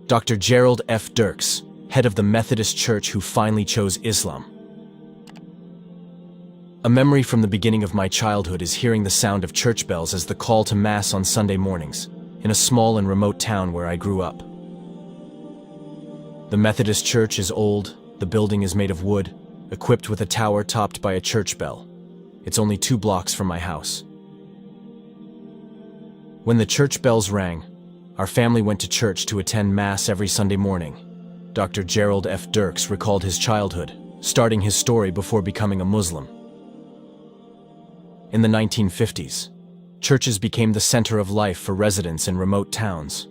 Dr. Jerald F. Dirks, head of the Methodist Church who finally chose Islam. A memory from the beginning of my childhood is hearing the sound of church bells as the call to Mass on Sunday mornings, in a small and remote town where I grew up. The Methodist Church is old, the building is made of wood, equipped with a tower topped by a church bell. It's only 2 blocks from my house. When the church bells rang, our family went to church to attend Mass every Sunday morning. Dr. Jerald F. Dirks recalled his childhood, starting his story before becoming a Muslim. In the 1950s, churches became the center of life for residents in remote towns.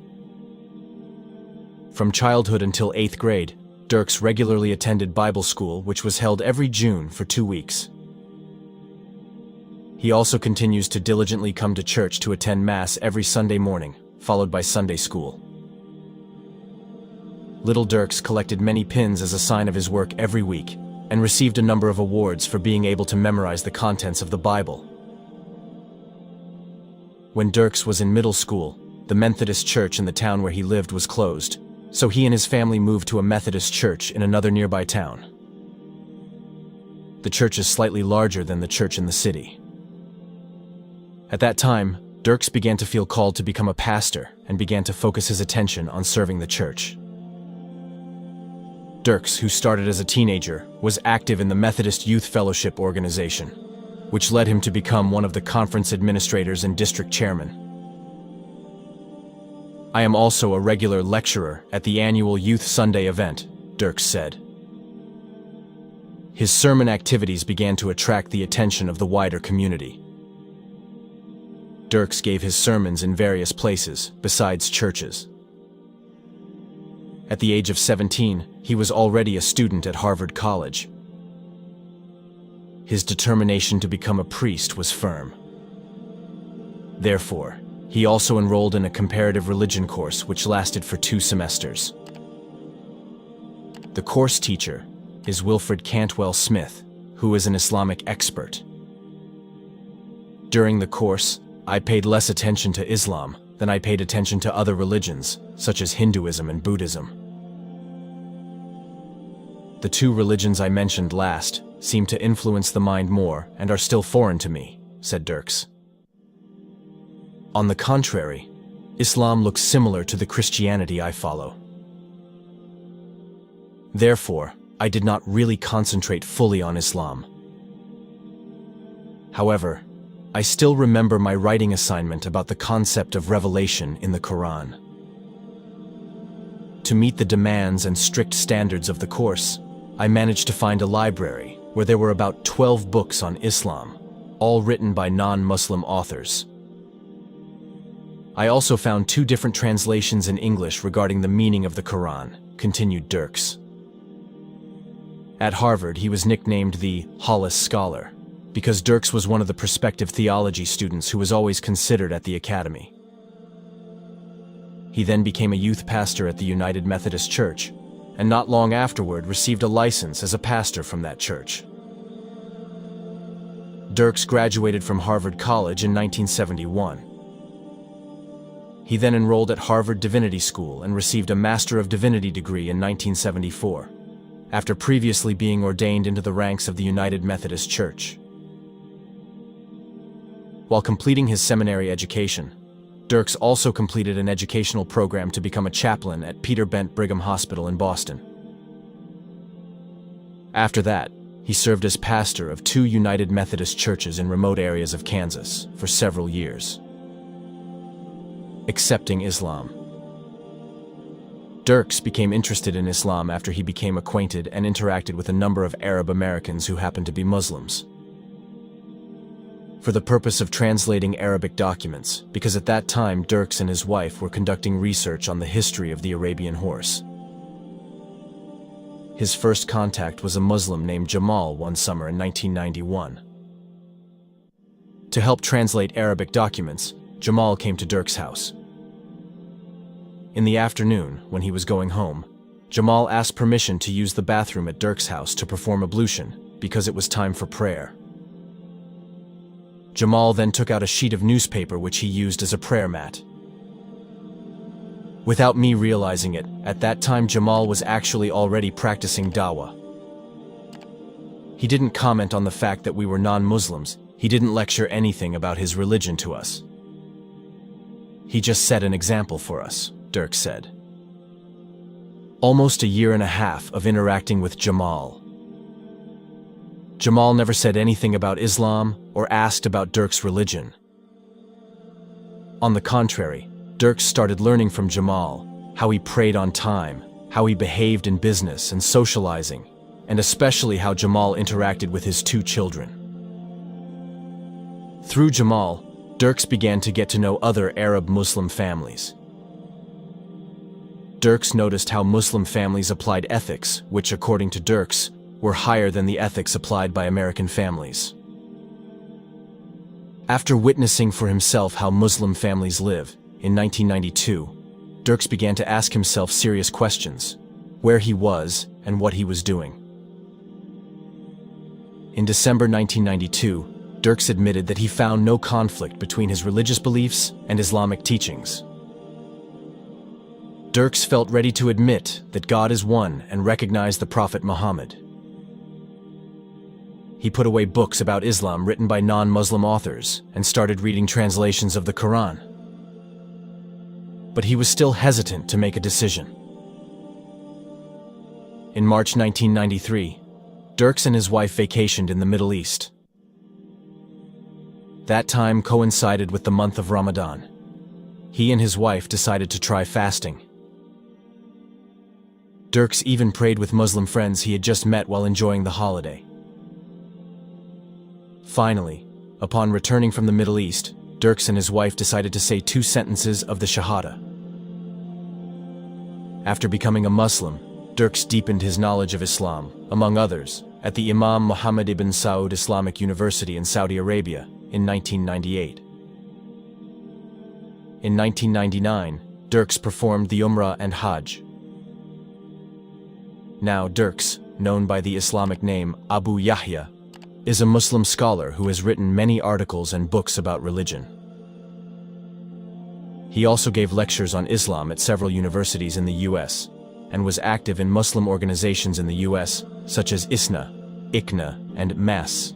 From childhood until 8th grade, Dirks regularly attended Bible school, which was held every June for 2 weeks. He also continues to diligently come to church to attend Mass every Sunday morning, followed by Sunday school. Little Dirks collected many pins as a sign of his work every week and received a number of awards for being able to memorize the contents of the Bible. When Dirks was in middle school, the Methodist church in the town where he lived was closed, so he and his family moved to a Methodist church in another nearby town. The church is slightly larger than the church in the city. At that time, Dirks began to feel called to become a pastor and began to focus his attention on serving the church. Dirks, who started as a teenager, was active in the Methodist Youth Fellowship organization, which led him to become one of the conference administrators and district chairman. "I am also a regular lecturer at the annual Youth Sunday event," Dirks said. His sermon activities began to attract the attention of the wider community. Dirks gave his sermons in various places, besides churches. At the age of 17, he was already a student at Harvard College. His determination to become a priest was firm. Therefore, he also enrolled in a comparative religion course which lasted for 2 semesters. The course teacher is Wilfred Cantwell Smith, who is an Islamic expert. During the course, I paid less attention to Islam than I paid attention to other religions, such as Hinduism and Buddhism. The 2 religions I mentioned last seem to influence the mind more and are still foreign to me, said Dirks. On the contrary, Islam looks similar to the Christianity I follow. Therefore, I did not really concentrate fully on Islam. However, I still remember my writing assignment about the concept of revelation in the Quran. To meet the demands and strict standards of the course, I managed to find a library where there were about 12 books on Islam, all written by non-Muslim authors. I also found 2 different translations in English regarding the meaning of the Quran, continued Dirks. At Harvard, he was nicknamed the Hollis Scholar, because Dirks was one of the prospective theology students who was always considered at the academy. He then became a youth pastor at the United Methodist Church, and not long afterward received a license as a pastor from that church. Dirks graduated from Harvard College in 1971. He then enrolled at Harvard Divinity School and received a Master of Divinity degree in 1974, after previously being ordained into the ranks of the United Methodist Church. While completing his seminary education, Dirks also completed an educational program to become a chaplain at Peter Bent Brigham Hospital in Boston. After that, he served as pastor of 2 United Methodist churches in remote areas of Kansas for several years. Accepting Islam. Dirks became interested in Islam after he became acquainted and interacted with a number of Arab Americans who happened to be Muslims. For the purpose of translating Arabic documents, because at that time Dirks and his wife were conducting research on the history of the Arabian horse. His first contact was a Muslim named Jamal one summer in 1991. To help translate Arabic documents, Jamal came to Dirks' house. In the afternoon, when he was going home, Jamal asked permission to use the bathroom at Dirks' house to perform ablution because it was time for prayer. Jamal then took out a sheet of newspaper which he used as a prayer mat. Without me realizing it, at that time Jamal was actually already practicing dawah. He didn't comment on the fact that we were non-Muslims. He didn't lecture anything about his religion to us. He just set an example for us, Dirks said. Almost a year and a half of interacting with Jamal. Jamal never said anything about Islam or asked about Dirks' religion. On the contrary, Dirks started learning from Jamal how he prayed on time, how he behaved in business and socializing, and especially how Jamal interacted with his 2 children. Through Jamal, Dirks began to get to know other Arab Muslim families. Dirks noticed how Muslim families applied ethics, which, according to Dirks, were higher than the ethics applied by American families. After witnessing for himself how Muslim families live, in 1992, Dirks began to ask himself serious questions: where he was and what he was doing. In December 1992, Dirks admitted that he found no conflict between his religious beliefs and Islamic teachings. Dirks felt ready to admit that God is one and recognize the Prophet Muhammad. He put away books about Islam written by non-Muslim authors and started reading translations of the Quran. But he was still hesitant to make a decision. In March 1993, Dirks and his wife vacationed in the Middle East. That time coincided with the month of Ramadan. He and his wife decided to try fasting. Dirks even prayed with Muslim friends he had just met while enjoying the holiday. Finally, upon returning from the Middle East, Dirks and his wife decided to say 2 sentences of the Shahada. After becoming a Muslim, Dirks deepened his knowledge of Islam, among others, at the Imam Muhammad ibn Saud Islamic University in Saudi Arabia in 1998. In 1999, Dirks performed the Umrah and Hajj. Now Dirks, known by the Islamic name Abu Yahya, is a Muslim scholar who has written many articles and books about religion. He also gave lectures on Islam at several universities in the US, and was active in Muslim organizations in the US, such as ISNA, ICNA, and MAS.